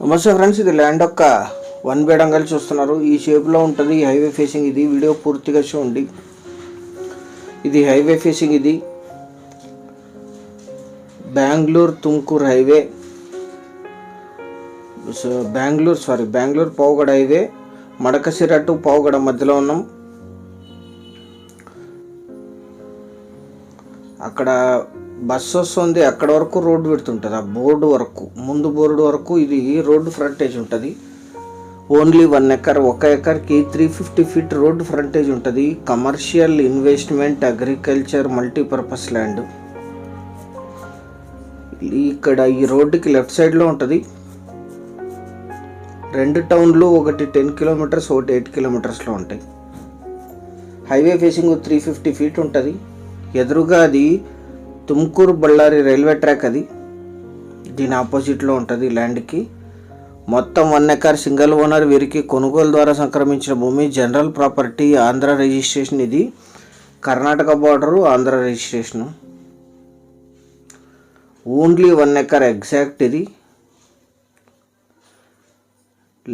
నమస్తే ఫ్రెండ్స్, ఇది ల్యాండ్ యొక్క 1 బెడ్ అంగల్ చూస్తున్నారు. ఈ షేప్లో ఉంటుంది. హైవే ఫేసింగ్ ఇది. వీడియో పూర్తిగా చూడండి. ఇది హైవే ఫేసింగ్. ఇది Bengaluru Tumkur highway, Bengaluru Pavagada highway. Madakasira to Pavagada మధ్యలో ఉన్నాం. అక్కడ బస్సు వస్తుంది, అక్కడ వరకు రోడ్డు పెడుతుంటుంది. ఆ బోర్డు వరకు, ముందు బోర్డు వరకు ఇది రోడ్డు ఫ్రంటేజ్ ఉంటుంది. ఓన్లీ 1 ఎకర్, 1 ఎకర్కి 350 ఫీట్ రోడ్డు ఫ్రంటేజ్ ఉంటుంది. Commercial, investment, agriculture, multipurpose land. ఇక్కడ ఈ రోడ్డుకి లెఫ్ట్ సైడ్లో ఉంటుంది. 2 టౌన్లు, ఒకటి 10 కిలోమీటర్స్, ఒకటి 8 కిలోమీటర్స్లో ఉంటాయి. హైవే ఫేసింగ్ 350 ఫీట్ ఉంటుంది. ఎదురుగా అది తుమ్కూరు బళ్ళారి రైల్వే ట్రాక్. అది దీని ఆపోజిట్లో ఉంటుంది. ల్యాండ్కి మొత్తం 1 ఎకర్ సింగిల్ ఓనర్. వీరికి కొనుగోలు ద్వారా సంక్రమించిన భూమి. General property, Andhra registration. ఇది Karnataka border, Andhra registration. Only 1 acre exact. ఇది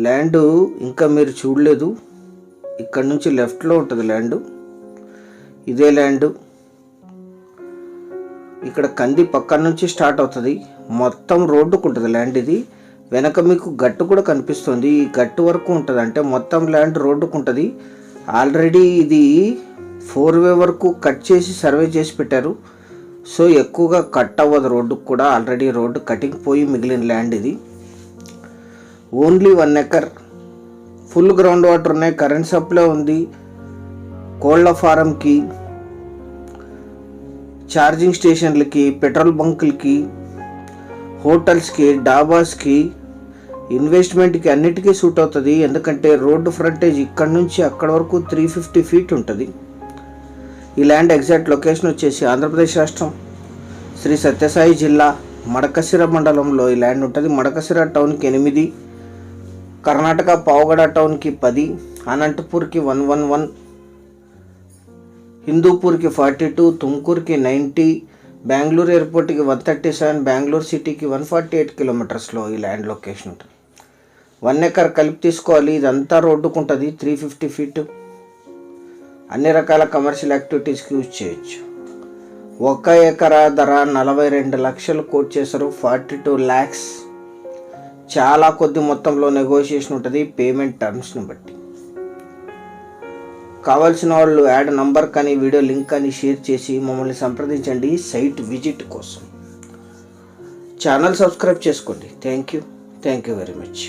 ల్యాండ్ ఇంకా మీరు చూడలేదు. ఇక్కడ నుంచి లెఫ్ట్లో ఉంటుంది ల్యాండ్. ఇదే ల్యాండ్. ఇక్కడ కంది పక్కన నుంచి స్టార్ట్ అవుతుంది. మొత్తం రోడ్డుకు ఉంటుంది ల్యాండ్. ఇది వెనక మీకు గట్టు కూడా కనిపిస్తుంది. ఈ గట్టు వరకు ఉంటుంది. అంటే మొత్తం ల్యాండ్ రోడ్డుకు ఉంటుంది. ఆల్రెడీ ఇది 4 వే వరకు కట్ చేసి సర్వే చేసి పెట్టారు. సో ఎక్కువగా కట్ అవ్వదు రోడ్డుకు కూడా. ఆల్రెడీ రోడ్డు కటింగ్ పోయి మిగిలిన ల్యాండ్ ఇది. Only 1 acre. Full ground water ఉన్నాయి. కరెంట్ సప్లై ఉంది. కోళ్ళ ఫారంకి, ఛార్జింగ్ స్టేషన్లకి, పెట్రోల్ బంకులకి, హోటల్స్కి, డాబాస్కి, ఇన్వెస్ట్మెంట్కి అన్నిటికీ సూట్ అవుతుంది. ఎందుకంటే రోడ్డు ఫ్రంటేజ్ ఇక్కడ నుంచి అక్కడ వరకు 350 ఫీట్ ఉంటుంది. ఈ ల్యాండ్ ఎగ్జాక్ట్ లొకేషన్ వచ్చేసి ఆంధ్రప్రదేశ్ రాష్ట్రం, శ్రీ సత్యసాయి జిల్లా, మడకసిర మండలంలో ఈ ల్యాండ్ ఉంటుంది. మడకసిర టౌన్కి 8, కర్ణాటక పావుగడ టౌన్కి 10, అనంతపూర్కి 111, హిందూపూర్కి 42, తుమ్కూర్కి 90, బెంగళూరు ఎయిర్పోర్ట్కి 137, బెంగళూరు సిటీకి 148 కిలోమీటర్స్లో ఈ ల్యాండ్ లొకేషన్ ఉంటుంది. 1 ఎకర్ కలిపి తీసుకోవాలి. ఇదంతా రోడ్డుకు ఉంటుంది. 350 ఫీట్. అన్ని రకాల కమర్షియల్ యాక్టివిటీస్కి యూజ్ చేయొచ్చు. 1 ఎకరా ధర 42 లక్షలు కోట్ చేశారు. 42 lakhs. చాలా కొద్ది మొత్తంలో నెగోషియేషన్ ఉంటుంది పేమెంట్ టర్మ్స్ని బట్టి. కావాల్సిన వాళ్ళు యాడ్ నంబర్ కానీ వీడియో లింక్ కానీ షేర్ చేసి మమ్మల్ని సంప్రదించండి సైట్ విజిట్ కోసం. ఛానల్ సబ్స్క్రైబ్ చేసుకోండి. Thank you very much.